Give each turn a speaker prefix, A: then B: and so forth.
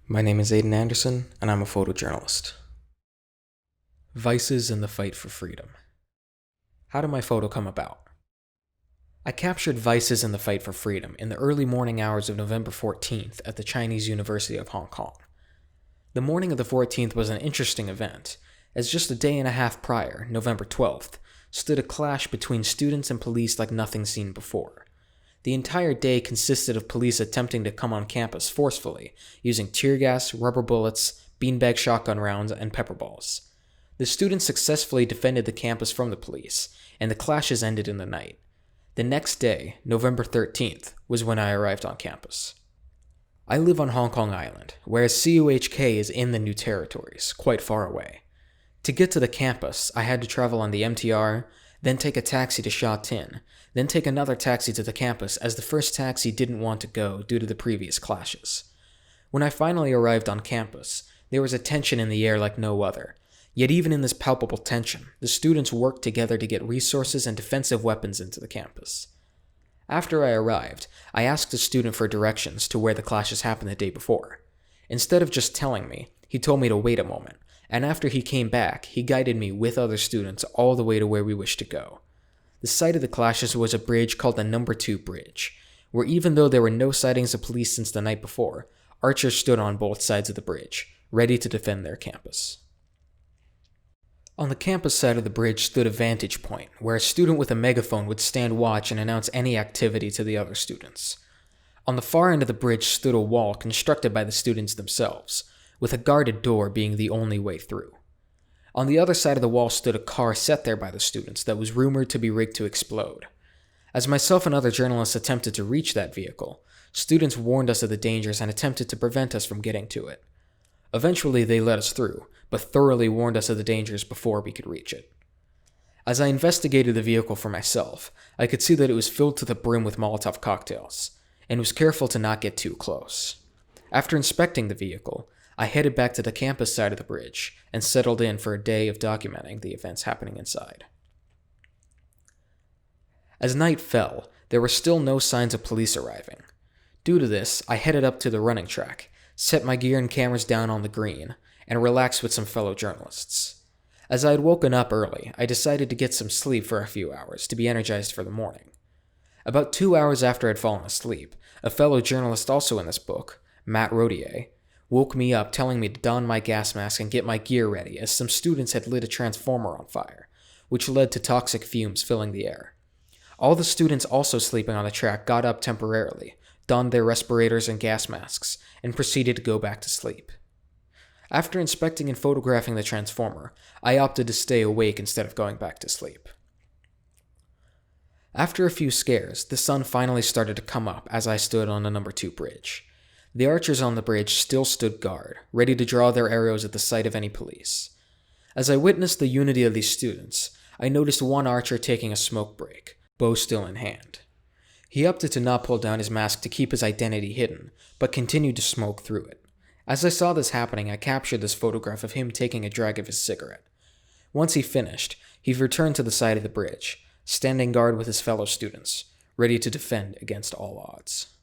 A: My name is Aiden Anderson, and I'm a photojournalist. Vices in the fight for freedom. How did my photo come about? I captured vices in the fight for freedom in the early morning hours of November 14th at the Chinese University of Hong Kong. The morning of the 14th was an interesting event, as just a day and a half prior, November 12th, stood a clash between students and police like nothing seen before. The entire day consisted of police attempting to come on campus forcefully, using tear gas, rubber bullets, beanbag shotgun rounds, and pepper balls. The students successfully defended the campus from the police, and the clashes ended in the night. The next day, November 13th, was when I arrived on campus. I live on Hong Kong Island, whereas CUHK is in the New Territories, quite far away. To get to the campus, I had to travel on the MTR, then take a taxi to Sha Tin, then take another taxi to the campus as the first taxi didn't want to go due to the previous clashes. When I finally arrived on campus, there was a tension in the air like no other. Yet even in this palpable tension, the students worked together to get resources and defensive weapons into the campus. After I arrived, I asked a student for directions to where the clashes happened the day before. Instead of just telling me, he told me to wait a moment, and after he came back, he guided me with other students all the way to where we wished to go. The site of the clashes was a bridge called the Number 2 Bridge, where even though there were no sightings of police since the night before, archers stood on both sides of the bridge, ready to defend their campus. On the campus side of the bridge stood a vantage point, where a student with a megaphone would stand watch and announce any activity to the other students. On the far end of the bridge stood a wall constructed by the students themselves, with a guarded door being the only way through. On the other side of the wall stood a car set there by the students that was rumored to be rigged to explode. As myself and other journalists attempted to reach that vehicle, students warned us of the dangers and attempted to prevent us from getting to it. Eventually they let us through, but thoroughly warned us of the dangers before we could reach it. As I investigated the vehicle for myself, I could see that it was filled to the brim with Molotov cocktails, and was careful to not get too close. After inspecting the vehicle, I headed back to the campus side of the bridge and settled in for a day of documenting the events happening inside. As night fell, there were still no signs of police arriving. Due to this, I headed up to the running track, set my gear and cameras down on the green, and relaxed with some fellow journalists. As I had woken up early, I decided to get some sleep for a few hours to be energized for the morning. About 2 hours after I'd fallen asleep, a fellow journalist also in this book, Matt Rodier, woke me up telling me to don my gas mask and get my gear ready as some students had lit a transformer on fire, which led to toxic fumes filling the air. All the students also sleeping on the track got up temporarily, donned their respirators and gas masks, and proceeded to go back to sleep. After inspecting and photographing the transformer, I opted to stay awake instead of going back to sleep. After a few scares, the sun finally started to come up as I stood on the Number 2 Bridge. The archers on the bridge still stood guard, ready to draw their arrows at the sight of any police. As I witnessed the unity of these students, I noticed one archer taking a smoke break, bow still in hand. He opted to not pull down his mask to keep his identity hidden, but continued to smoke through it. As I saw this happening, I captured this photograph of him taking a drag of his cigarette. Once he finished, he returned to the side of the bridge, standing guard with his fellow students, ready to defend against all odds.